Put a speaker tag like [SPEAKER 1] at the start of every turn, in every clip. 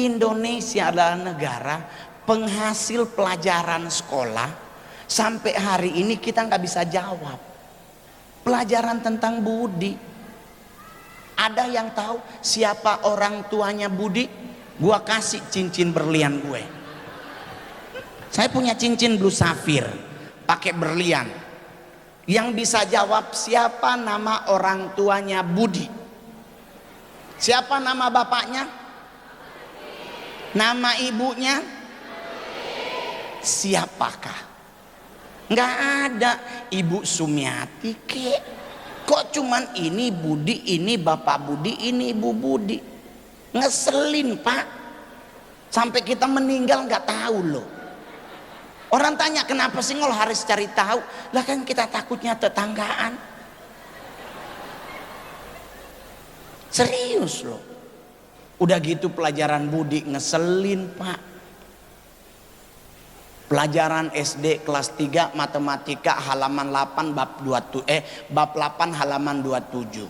[SPEAKER 1] Indonesia adalah negara penghasil pelajaran sekolah. Sampai hari ini kita nggak bisa jawab pelajaran tentang budi. Ada yang tahu siapa orang tuanya Budi? Gua kasih cincin berlian gue. Saya punya cincin blue safir pakai berlian. Yang bisa jawab siapa nama orang tuanya Budi? Siapa nama bapaknya? Nama ibunya? Siapakah? Nggak ada. Ibu Sumiati kek. Kok cuman ini Budi, ini Bapak Budi, ini Ibu Budi. Ngeselin Pak. Sampai kita meninggal nggak tahu loh. Orang tanya kenapa sih ngol harus cari tahu? Lah kan kita takutnya tetanggaan. Serius loh. Udah gitu pelajaran budi ngeselin Pak. Pelajaran SD kelas 3 matematika halaman 8 bab 8 halaman 27.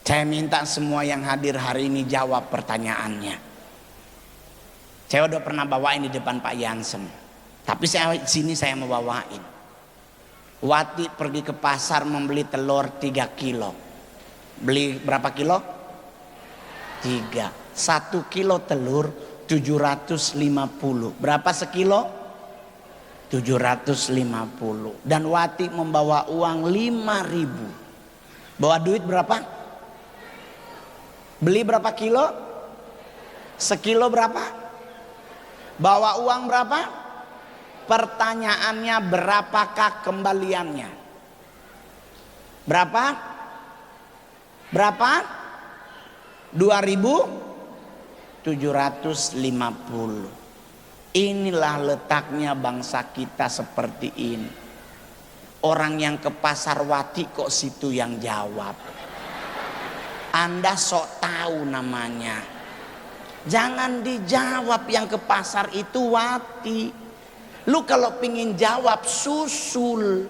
[SPEAKER 1] Saya minta semua yang hadir hari ini jawab pertanyaannya. Saya udah pernah bawain di depan Pak Yansem. Tapi sini saya mau bawain. Wati pergi ke pasar membeli telur 3 kilo. Beli berapa kilo? 3. 1 kilo telur 750. Berapa sekilo? 750. Dan Wati membawa uang 5.000. Bawa duit berapa? Beli berapa kilo? Sekilo berapa? Bawa uang berapa? Pertanyaannya berapakah kembaliannya? Berapa? Berapa? 2.750. Inilah letaknya bangsa kita seperti ini. Orang yang ke pasar Wati kok situ yang jawab. Anda sok tahu namanya. Jangan dijawab yang ke pasar itu Wati. Lu kalau pingin jawab susul.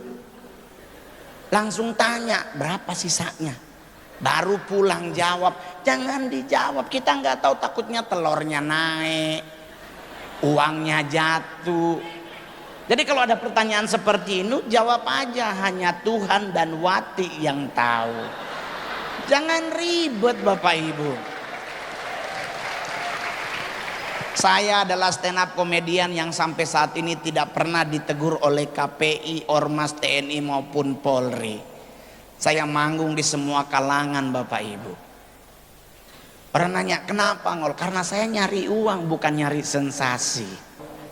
[SPEAKER 1] Langsung tanya berapa sisanya. Baru pulang jawab. Jangan dijawab. Kita nggak tahu, takutnya telurnya naik, uangnya jatuh. Jadi kalau ada pertanyaan seperti ini jawab aja. Hanya Tuhan dan Wati yang tahu. Jangan ribet Bapak Ibu. Saya adalah stand up komedian yang sampai saat ini tidak pernah ditegur oleh KPI, Ormas, TNI maupun Polri. Saya manggung di semua kalangan Bapak Ibu. Orang nanya kenapa ngol? Karena saya nyari uang bukan nyari sensasi.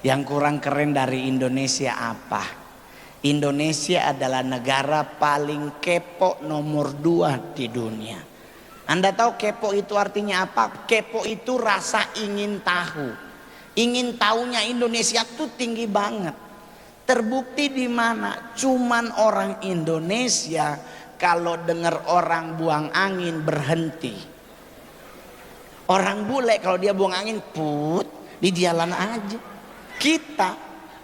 [SPEAKER 1] Yang kurang keren dari Indonesia apa? Indonesia adalah negara paling kepo nomor 2 di dunia. Anda tahu kepo itu artinya apa? Kepo itu rasa ingin tahu. Ingin tahunya Indonesia tuh tinggi banget. Terbukti di mana? Cuman orang Indonesia kalau dengar orang buang angin berhenti. Orang bule kalau dia buang angin put di jalan aja. Kita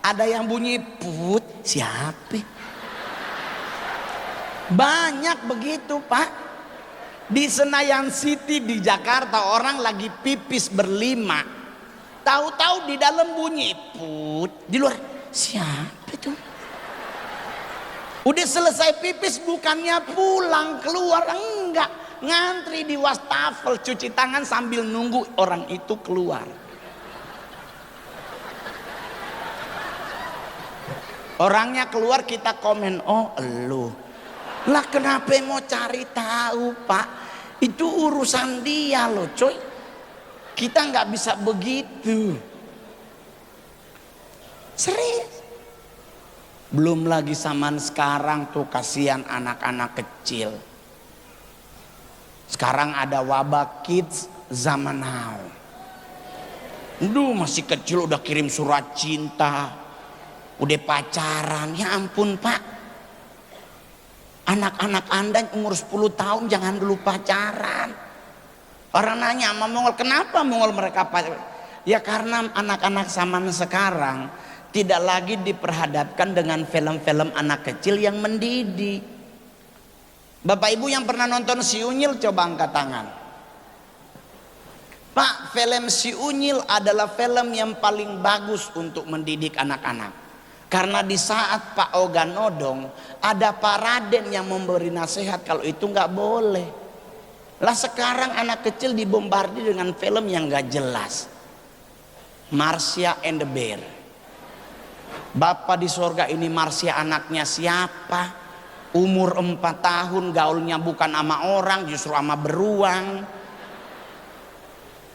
[SPEAKER 1] ada yang bunyi put, siapa? Banyak begitu Pak. Di Senayan City di Jakarta orang lagi pipis berlima. Tahu-tahu di dalam bunyi put, di luar siapa itu? Udah selesai pipis bukannya pulang keluar, enggak, ngantri di wastafel cuci tangan sambil nunggu orang itu keluar. Orangnya keluar kita komen, oh elu. Lah kenapa mau cari tahu Pak? Itu urusan dia loh coy. Kita nggak bisa begitu. Serius. Belum lagi zaman sekarang tuh kasihan anak-anak kecil. Sekarang ada wabah kids zaman now. Duh masih kecil udah kirim surat cinta. Udah pacaran. Ya ampun Pak. Anak-anak Anda umur 10 tahun jangan dulu pacaran. Orang nanya sama Mongol, kenapa Mongol mereka pacaran? Ya karena anak-anak zaman sekarang tidak lagi diperhadapkan dengan film-film anak kecil yang mendidik. Bapak Ibu yang pernah nonton Si Unyil coba angkat tangan. Pak, film Si Unyil adalah film yang paling bagus untuk mendidik anak-anak. Karena di saat Pak Oga nodong, ada Pak Raden yang memberi nasihat kalau itu nggak boleh. Lah sekarang anak kecil dibombardir dengan film yang nggak jelas. Marsha and the Bear. Bapak di sorga ini Marsha anaknya siapa? Umur 4 tahun, gaulnya bukan sama orang, justru sama beruang.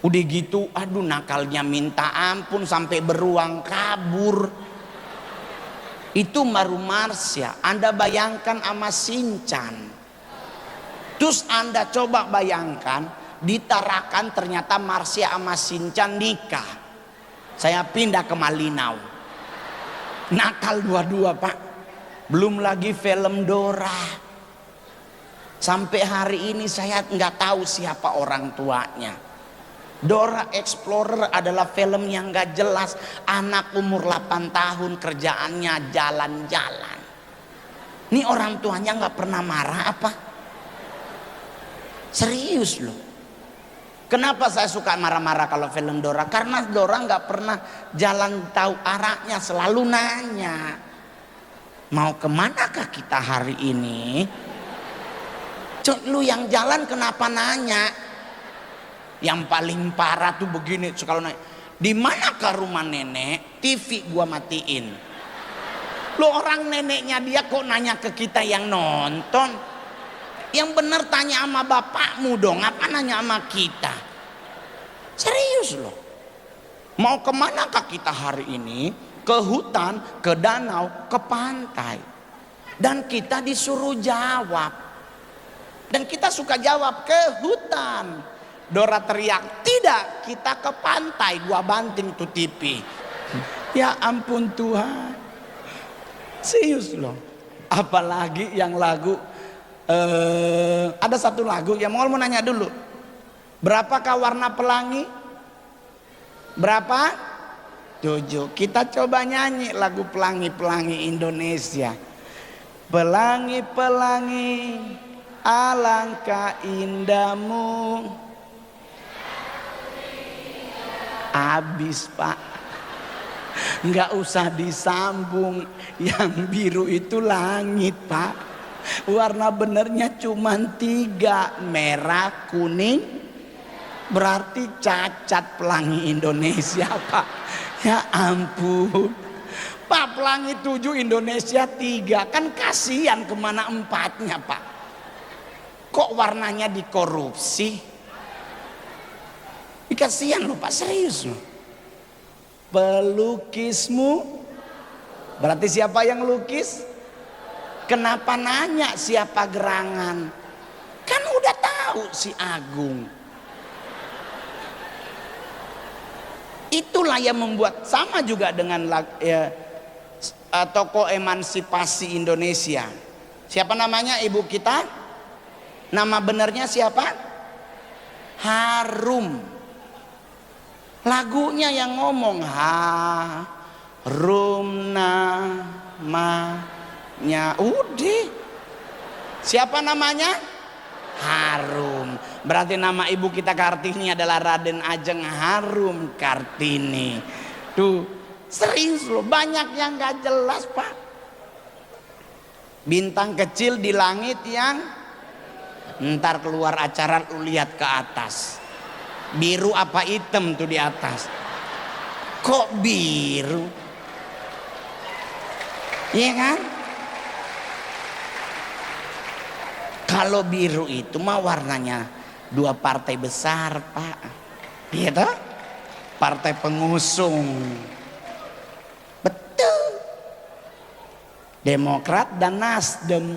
[SPEAKER 1] Udah gitu, aduh nakalnya minta ampun sampai beruang kabur. Itu baru Marsha. Anda bayangkan sama Shinchan. Terus Anda coba bayangkan, ditarakan ternyata Marsha sama Shinchan nikah. Saya pindah ke Malinau. Nakal dua-dua, Pak. Belum lagi film Dora. Sampai hari ini saya nggak tahu siapa orang tuanya. Dora Explorer adalah film yang gak jelas. Anak umur 8 tahun kerjaannya jalan-jalan. Ini orang tuanya gak pernah marah apa? Serius loh. Kenapa saya suka marah-marah kalau film Dora? Karena Dora gak pernah jalan tahu arahnya. Selalu nanya, mau kemanakah kita hari ini? Cuk, lu yang jalan kenapa nanya? Yang paling parah tuh begini, kalau naik, di manakah rumah nenek? TV gua matiin. Lo orang neneknya dia kok nanya ke kita yang nonton? Yang bener tanya sama bapakmu dong, apa nanya sama kita? Serius loh. Mau kemanakah kita hari ini? Ke hutan, ke danau, ke pantai. Dan kita disuruh jawab. Dan kita suka jawab ke hutan. Dora teriak, tidak, kita ke pantai. Gua banting tuh TV. Ya ampun Tuhan. Serius loh. Apalagi yang lagu ada satu lagu yang mau nanya dulu. Berapakah warna pelangi? Berapa? 7. Kita coba nyanyi lagu pelangi-pelangi Indonesia. Pelangi-pelangi, alangkah indahmu. Habis Pak, nggak usah disambung. Yang biru itu langit Pak. Warna benernya cuma 3, merah, kuning. Berarti cacat pelangi Indonesia Pak. Ya ampun Pak, pelangi 7 Indonesia 3. Kan kasihan kemana 4-nya Pak. Kok warnanya dikorupsi? Kasihan loh Pak, serius loh. Pelukismu, berarti siapa yang lukis? Kenapa nanya siapa gerangan? Kan udah tahu si Agung. Itulah yang membuat sama juga dengan tokoh emansipasi Indonesia. Siapa namanya ibu kita? Nama benernya siapa? Harum. Lagunya yang ngomong harum namanya. Udah. Siapa namanya? Harum. Berarti nama ibu kita Kartini adalah Raden Ajeng Harum Kartini. Tuh, serius loh, banyak yang gak jelas Pak. Bintang kecil di langit yang ntar keluar acara lu lihat ke atas. Biru apa hitam tuh di atas? Kok biru? Iya kan? Kalau biru itu mah warnanya 2 partai besar Pak. Iya toh? Partai pengusung. Betul. Demokrat dan Nasdem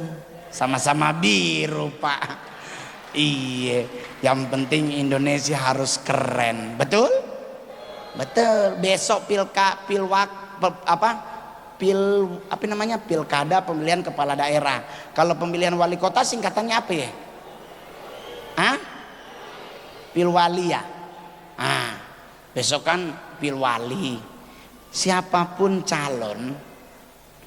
[SPEAKER 1] sama-sama biru Pak. Iya, yang penting Indonesia harus keren, betul? Betul. Besok pilkada pemilihan kepala daerah. Kalau pemilihan wali kota singkatannya apa ya? Hah? Pilwali ya. Besok kan pilwali. Siapapun calon,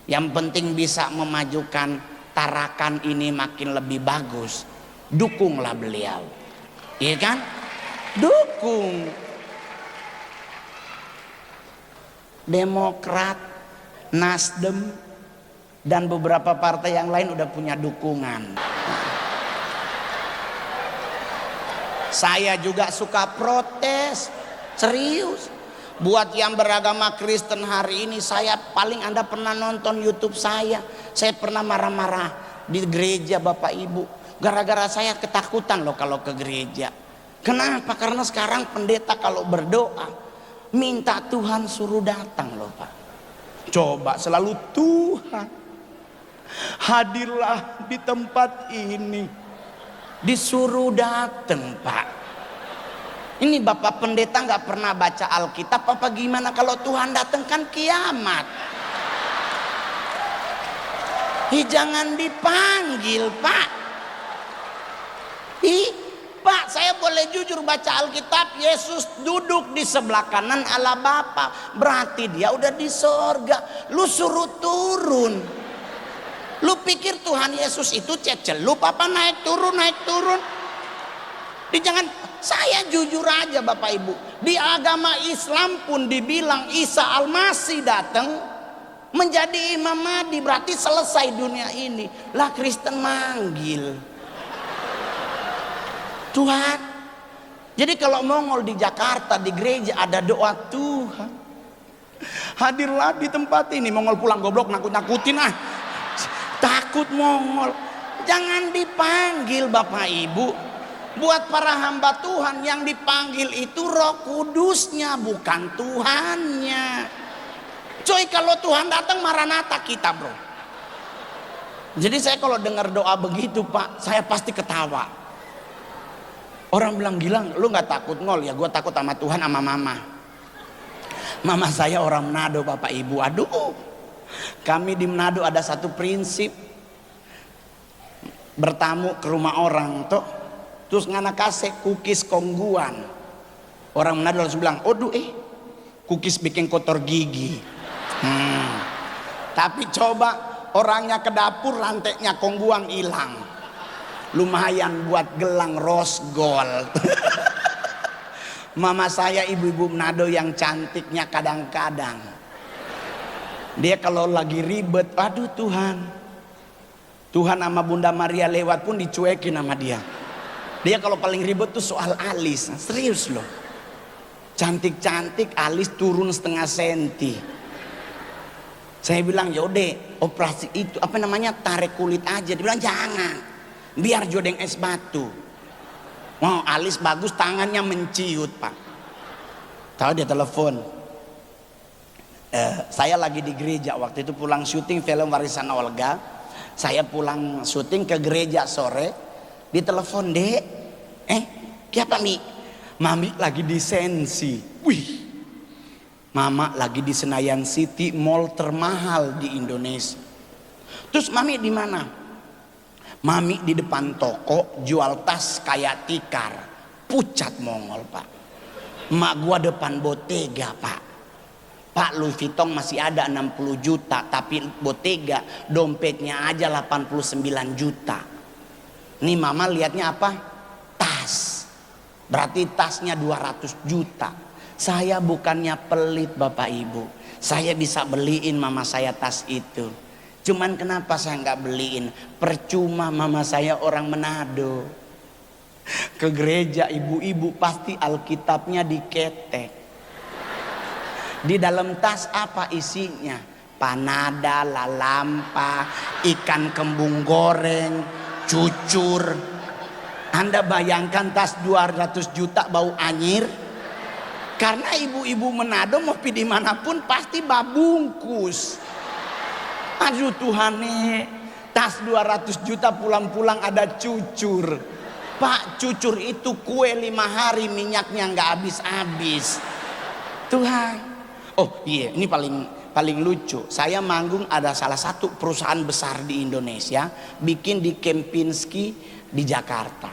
[SPEAKER 1] yang penting bisa memajukan Tarakan ini makin lebih bagus. Dukunglah beliau, iya kan? Dukung. Demokrat, Nasdem, dan beberapa partai yang lain udah punya dukungan. Saya juga suka protes, serius. Buat yang beragama Kristen hari ini, saya paling Anda pernah nonton YouTube saya pernah marah-marah di gereja Bapak Ibu. Gara-gara saya ketakutan loh kalau ke gereja. Kenapa? Karena sekarang pendeta kalau berdoa minta Tuhan suruh datang loh Pak. Coba selalu Tuhan hadirlah di tempat ini, disuruh datang Pak. Ini Bapak pendeta nggak pernah baca Alkitab apa gimana? Kalau Tuhan datang kan kiamat. Jangan dipanggil Pak. Pak, saya boleh jujur baca Alkitab, Yesus duduk di sebelah kanan Allah Bapa, berarti dia udah di sorga. Lu suruh turun. Lu pikir Tuhan Yesus itu cecelup apa naik turun? Jangan, saya jujur aja Bapak Ibu, di agama Islam pun dibilang Isa Al-Masih datang menjadi Imam Mahdi, berarti selesai dunia ini. Lah Kristen manggil Tuhan. Jadi kalau Mongol di Jakarta di gereja ada doa, Tuhan hadirlah di tempat ini. Mongol pulang goblok, nakut-nakutin takut Mongol. Jangan dipanggil Bapak Ibu. Buat para hamba Tuhan yang dipanggil itu Roh Kudusnya, bukan Tuhannya. Coy, kalau Tuhan datang Maranatha kita bro. Jadi saya kalau dengar doa begitu Pak, saya pasti ketawa. Orang bilang, Gilang lu gak takut ngol? Ya gue takut sama Tuhan sama mama. Mama saya orang Manado Bapak Ibu. Aduh, kami di Manado ada satu prinsip, bertamu ke rumah orang toh, terus ngana kasih kukis kongguan. Orang Manado langsung bilang, aduh kukis bikin kotor gigi. Tapi coba orangnya ke dapur, rantainya kongguan hilang. Lumayan buat gelang rose gold. Mama saya ibu-ibu Manado yang cantiknya kadang-kadang dia kalau lagi ribet, aduh Tuhan sama Bunda Maria lewat pun dicuekin sama dia. Dia kalau paling ribet tuh soal alis. Serius loh, cantik-cantik alis turun setengah senti. Saya bilang yaudah operasi itu apa namanya, tarik kulit aja. Dia bilang jangan, biar jodeng es batu. Mau alis bagus, tangannya menciut Pak. Tahu dia telepon, saya lagi di gereja waktu itu pulang syuting film Warisan Olga. Saya pulang syuting ke gereja sore, ditelepon, Dek, siapa Mi? Mami lagi di Sensi. Wih, Mama lagi di Senayan City, mall termahal di Indonesia. Terus Mami di mana? Mami di depan toko jual tas kayak tikar, pucat Mongol Pak. Mak gua depan Bottega Pak. Pak Louis Vuitton masih ada 60 juta, tapi Bottega dompetnya aja 89 juta. Nih mama lihatnya apa? Tas. Berarti tasnya 200 juta. Saya bukannya pelit Bapak Ibu, saya bisa beliin mama saya tas itu. Cuman kenapa saya nggak beliin? Percuma, mama saya orang Manado. Ke gereja ibu-ibu pasti Alkitabnya diketek. Di dalam tas apa isinya? Panada, lalampa, ikan kembung goreng, cucur. Anda bayangkan tas 200 juta bau anyir? Karena ibu-ibu Manado mau pergi dimanapun pasti babungkus. Aduh Tuhan nih, tas 200 juta pulang-pulang ada cucur. Pak, cucur itu kue 5 hari minyaknya nggak habis-habis. Tuhan. Oh iya, ini paling lucu. Saya manggung ada salah satu perusahaan besar di Indonesia bikin di Kempinski di Jakarta.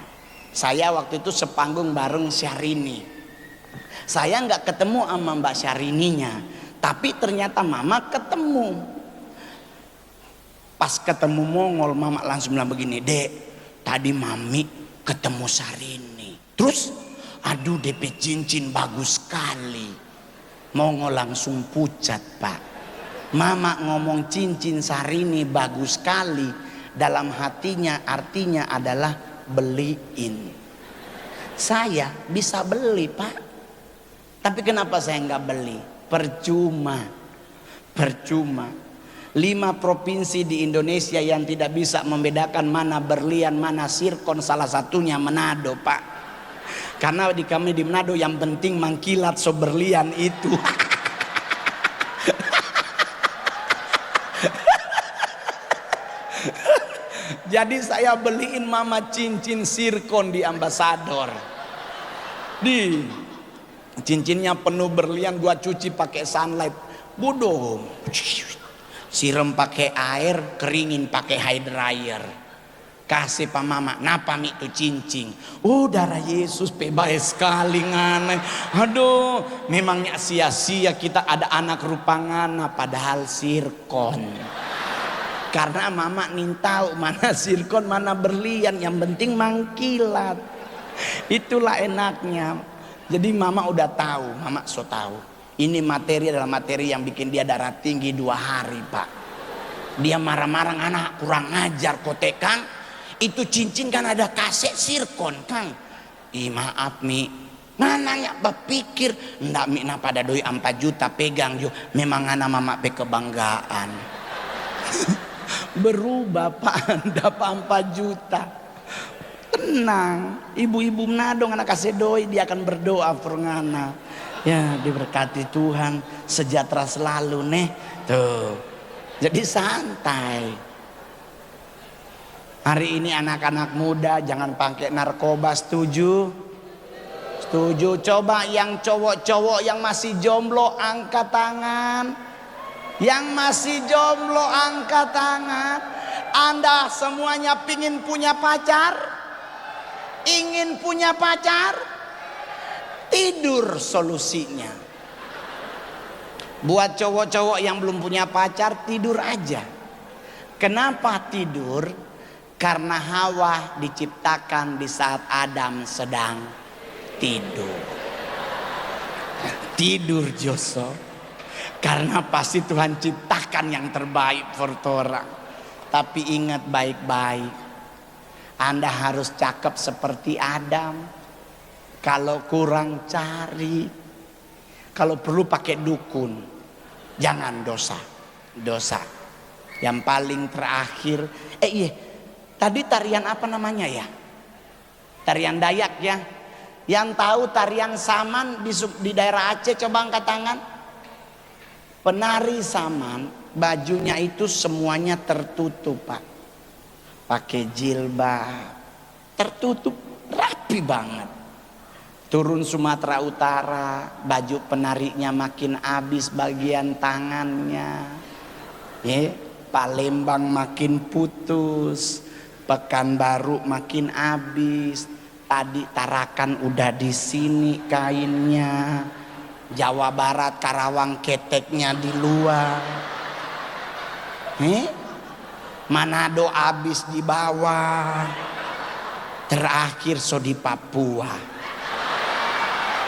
[SPEAKER 1] Saya waktu itu sepanggung bareng Syahrini. Saya nggak ketemu sama Mbak Syarininya, tapi ternyata Mama ketemu. Pas ketemu Mongol, Mama langsung bilang begini, Dek, tadi Mami ketemu Syahrini. Terus Aduh DP cincin bagus sekali. Mongo langsung pucat Pak. Mama ngomong cincin Sarini bagus sekali, dalam hatinya artinya adalah beliin. Saya bisa beli Pak, tapi kenapa saya nggak beli? Percuma. 5 provinsi di Indonesia yang tidak bisa membedakan mana berlian mana sirkon, salah satunya Manado Pak. Karena kami di Manado yang penting mangkilat so berlian itu. Jadi saya beliin mama cincin sirkon di Ambasador. Di cincinnya penuh berlian, gua cuci pakai sunlight. Bodoh. Siram pakai air, keringin pakai hair dryer. Kasih pa mama, napa mi itu cincin? Oh darah Yesus baik sekali ngane. Aduh, memangnya sia-sia kita ada anak rupangana padahal sirkon. Karena mama nin tahu mana sirkon mana berlian, yang penting mangkilat. Itulah enaknya. Jadi mama udah tahu, mama so tahu. Ini materi adalah materi yang bikin dia darah tinggi 2 hari Pak. Dia marah-marah, anak kurang ngajar kote Kang. Itu cincin kan ada kaset sirkon Kang. Ih maaf Mi, mana ya berpikir ndak Mi na pada doi 4 juta pegang jo. Memang anak mama pe kebanggaan. Berubah Pak, dapat 4 juta. Tenang, ibu-ibu menadong anak kasih doi, dia akan berdoa for ngana. Ya diberkati Tuhan, sejahtera selalu nih. Tuh. Jadi santai. Hari ini anak-anak muda jangan pakai narkoba, setuju? Setuju. Coba yang cowok-cowok yang masih jomblo angkat tangan. Yang masih jomblo angkat tangan. Anda semuanya pingin punya pacar? Ingin punya pacar? Tidur solusinya. Buat cowok-cowok yang belum punya pacar, tidur aja. Kenapa tidur? Karena Hawa diciptakan di saat Adam sedang tidur. Tidur Joso. Karena pasti Tuhan ciptakan yang terbaik for orang. Tapi ingat baik-baik, Anda harus cakep seperti Adam. Kalau kurang cari, kalau perlu pakai dukun, jangan dosa. Yang paling terakhir, iya, tadi tarian apa namanya ya? Tarian Dayak ya. Yang tahu tarian Saman di daerah Aceh, coba angkat tangan. Penari Saman, bajunya itu semuanya tertutup Pak. Pakai jilbab, tertutup, rapi banget. Turun Sumatera Utara, baju penarinya makin habis bagian tangannya. Palembang makin putus, Pekanbaru makin habis. Tadi Tarakan udah di sini kainnya. Jawa Barat Karawang keteknya di luar. Manado habis di bawah. Terakhir so di Papua.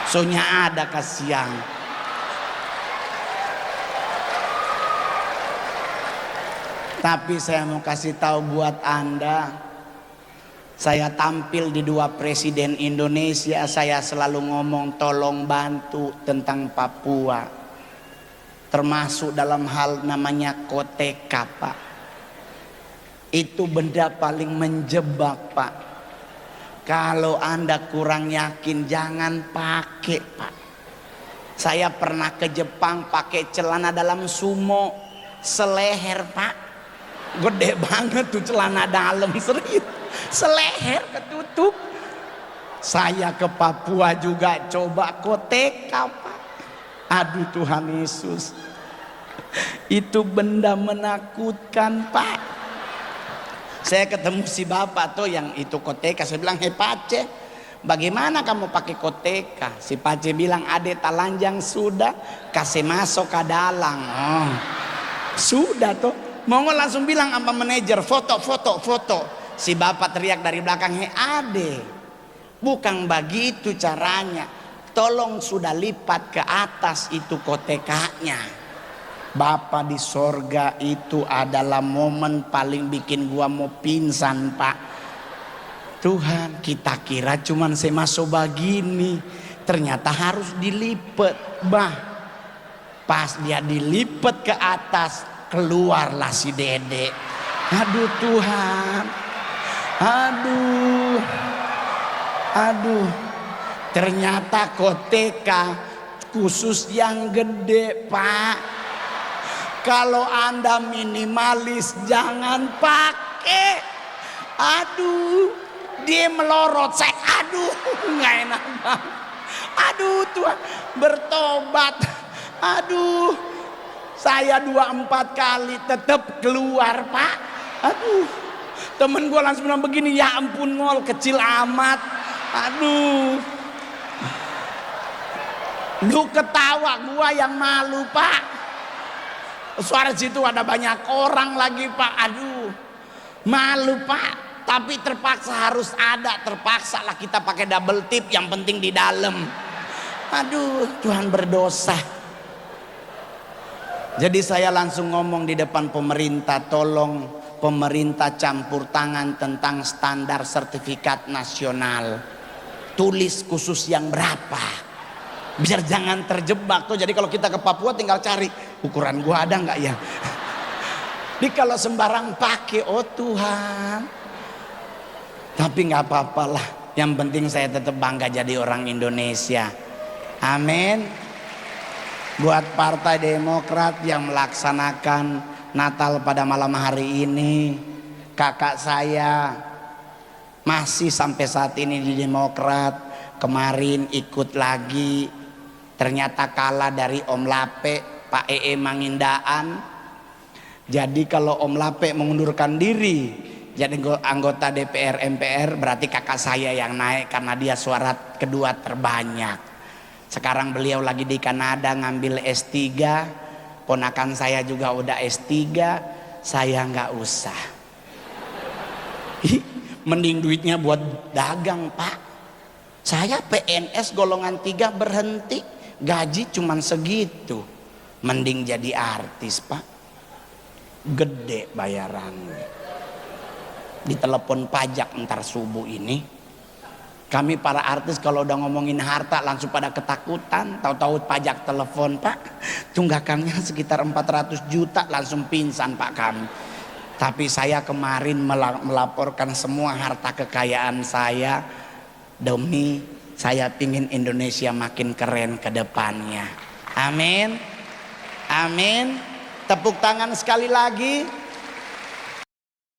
[SPEAKER 1] Sonya ada kasihan. Tapi saya mau kasih tahu buat Anda, saya tampil di 2 presiden Indonesia, saya selalu ngomong tolong bantu tentang Papua. Termasuk dalam hal namanya koteka Pak. Itu benda paling menjebak Pak. Kalau Anda kurang yakin jangan pakai Pak. Saya pernah ke Jepang pakai celana dalam sumo seleher Pak. Gede banget tuh celana dalam, serius. Seleher ketutup. Saya ke Papua juga coba koteka Pak. Aduh Tuhan Yesus. Itu benda menakutkan Pak. Saya ketemu si bapak tuh yang itu koteka. Saya bilang, hei Pace, bagaimana kamu pakai koteka? Si Pace bilang, ade talanjang sudah, kasih masuk ke dalam. Oh, sudah tuh. Mongol langsung bilang sama manajer, foto. Si bapak teriak dari belakang, hei ade, Bukan begitu caranya. Tolong sudah lipat ke atas itu kotekanya. Bapa di sorga, itu adalah momen paling bikin gua mau pingsan, Pak. Tuhan, kita kira cuman semasuk begini, ternyata harus dilipat, bah. Pas dia dilipat ke atas, keluarlah si Dede. Aduh Tuhan, aduh, ternyata koteka khusus yang gede, Pak. Kalau Anda minimalis jangan pakai. Aduh, dia melorot saya. Aduh, nggak enak banget. Aduh Tuhan, bertobat. Aduh, saya 2-4 kali tetap keluar, Pak. Aduh, temen gue langsung bilang begini, ya ampun ngol, kecil amat. Aduh, lu ketawa, gua yang malu, Pak. Suara situ ada banyak orang lagi, Pak. Aduh, malu, Pak. Tapi terpaksa harus ada, terpaksa lah kita pakai double tip, yang penting di dalam. Aduh, Tuhan berdosa. Jadi saya langsung ngomong di depan pemerintah, tolong pemerintah campur tangan tentang standar sertifikat nasional. Tulis khusus yang berapa, biar jangan terjebak tuh. Jadi kalau kita ke Papua tinggal cari ukuran gua ada nggak ya. Jadi kalau sembarang pakai, oh Tuhan. Tapi nggak apa-apa lah. Yang penting saya tetap bangga jadi orang Indonesia. Amin. Buat Partai Demokrat yang melaksanakan Natal pada malam hari ini, kakak saya masih sampai saat ini di Demokrat. Kemarin ikut lagi, ternyata kalah dari Om Lape, Pak EE Mangindaan. Jadi kalau Om Lape mengundurkan diri jadi anggota DPR MPR, berarti kakak saya yang naik karena dia suara kedua terbanyak. Sekarang beliau lagi di Kanada ngambil S3, ponakan saya juga udah S3, saya nggak usah. Mending duitnya buat dagang, Pak. Saya PNS golongan 3 berhenti, gaji cuman segitu. Mending jadi artis, Pak. Gede bayarannya. Ditelepon pajak ntar subuh ini. Kami para artis kalau udah ngomongin harta langsung pada ketakutan. Tahu-tahu pajak telepon, Pak, tunggakannya sekitar 400 juta, langsung pingsan Pak kami. Tapi saya kemarin melaporkan semua harta kekayaan saya demi saya pingin Indonesia makin keren ke depannya. Amin. Amin. Tepuk tangan sekali lagi.